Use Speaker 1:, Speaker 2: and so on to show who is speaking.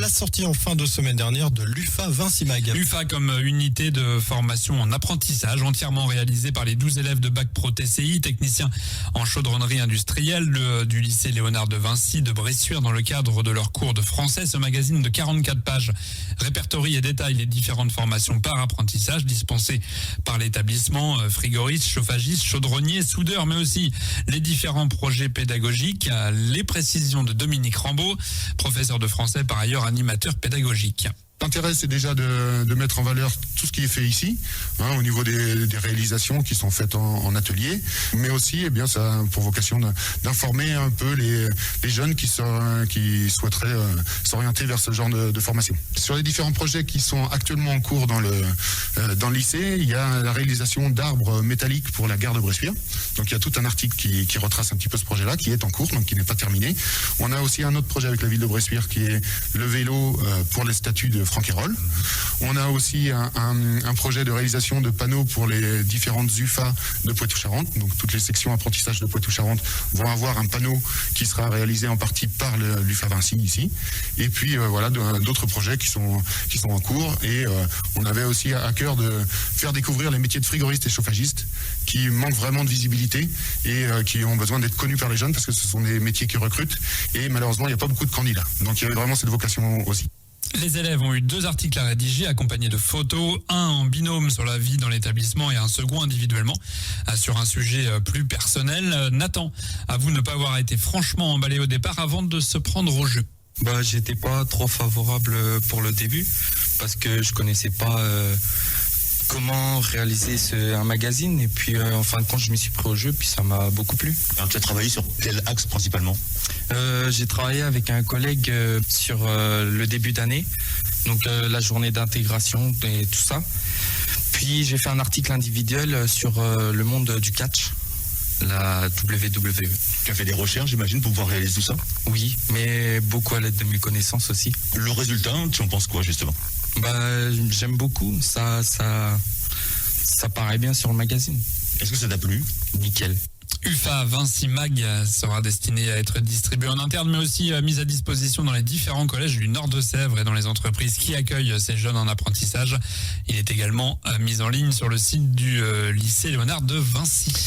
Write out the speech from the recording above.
Speaker 1: la sortie en fin de semaine dernière de l'UFA Vinci Mag.
Speaker 2: L'UFA comme unité de formation en apprentissage entièrement réalisée par les 12 élèves de Bac Pro TCI, techniciens en chaudronnerie industrielle du lycée Léonard de Vinci de Bressuire dans le cadre de leur cours de français. Ce magazine de 44 pages répertorie et détaille les différentes formations par apprentissage dispensées par l'établissement, frigoriste, chauffagiste, chaudronnier, soudeur, mais aussi les différents projets pédagogiques, les précisions de Dominique Rambaud, professeur de français par ailleurs animateur pédagogique.
Speaker 3: L'intérêt, c'est déjà de mettre en valeur tout ce qui est fait ici, au niveau des réalisations qui sont faites en atelier, mais aussi, ça a pour vocation d'informer un peu les jeunes qui souhaiteraient s'orienter vers ce genre de formation. Sur les différents projets qui sont actuellement en cours dans le lycée, il y a la réalisation d'arbres métalliques pour la gare de Bressuire. Donc il y a tout un article qui retrace un petit peu ce projet-là, qui est en cours, donc qui n'est pas terminé. On a aussi un autre projet avec la ville de Bressuire qui est le vélo pour les statues de Franck Hérol. On a aussi un projet de réalisation de panneaux pour les différentes UFA de Poitou-Charentes. Donc toutes les sections apprentissage de Poitou-Charentes vont avoir un panneau qui sera réalisé en partie par l'UFA Vinci ici. Et puis d'autres projets qui sont en cours. Et on avait aussi à cœur de faire découvrir les métiers de frigoriste et chauffagiste qui manquent vraiment de visibilité et qui ont besoin d'être connus par les jeunes parce que ce sont des métiers qui recrutent et malheureusement il n'y a pas beaucoup de candidats. Donc il y avait vraiment cette vocation aussi.
Speaker 2: Les élèves ont eu 2 articles à rédiger accompagnés de photos, un en binôme sur la vie dans l'établissement et un second individuellement sur un sujet plus personnel. Nathan avoue ne pas avoir été franchement emballé au départ avant de se prendre au jeu.
Speaker 4: J'étais pas trop favorable pour le début parce que je connaissais pas comment réaliser un magazine et puis en fin de compte je me suis pris au jeu puis ça m'a beaucoup plu.
Speaker 5: Alors tu as travaillé sur quel axe principalement ?
Speaker 4: J'ai travaillé avec un collègue sur le début d'année, donc la journée d'intégration et tout ça. Puis j'ai fait un article individuel sur le monde du catch, la WWE.
Speaker 5: Tu as fait des recherches, j'imagine, pour pouvoir réaliser tout ça ?
Speaker 4: Oui, mais beaucoup à l'aide de mes connaissances aussi.
Speaker 5: Le résultat, tu en penses quoi justement ?
Speaker 4: J'aime beaucoup, ça paraît bien sur le magazine.
Speaker 5: Est-ce que ça t'a plu ?
Speaker 4: Nickel.
Speaker 2: UFA Vinci Mag sera destiné à être distribué en interne, mais aussi mise à disposition dans les différents collèges du Nord de Sèvres et dans les entreprises qui accueillent ces jeunes en apprentissage. Il est également mis en ligne sur le site du lycée Léonard de Vinci.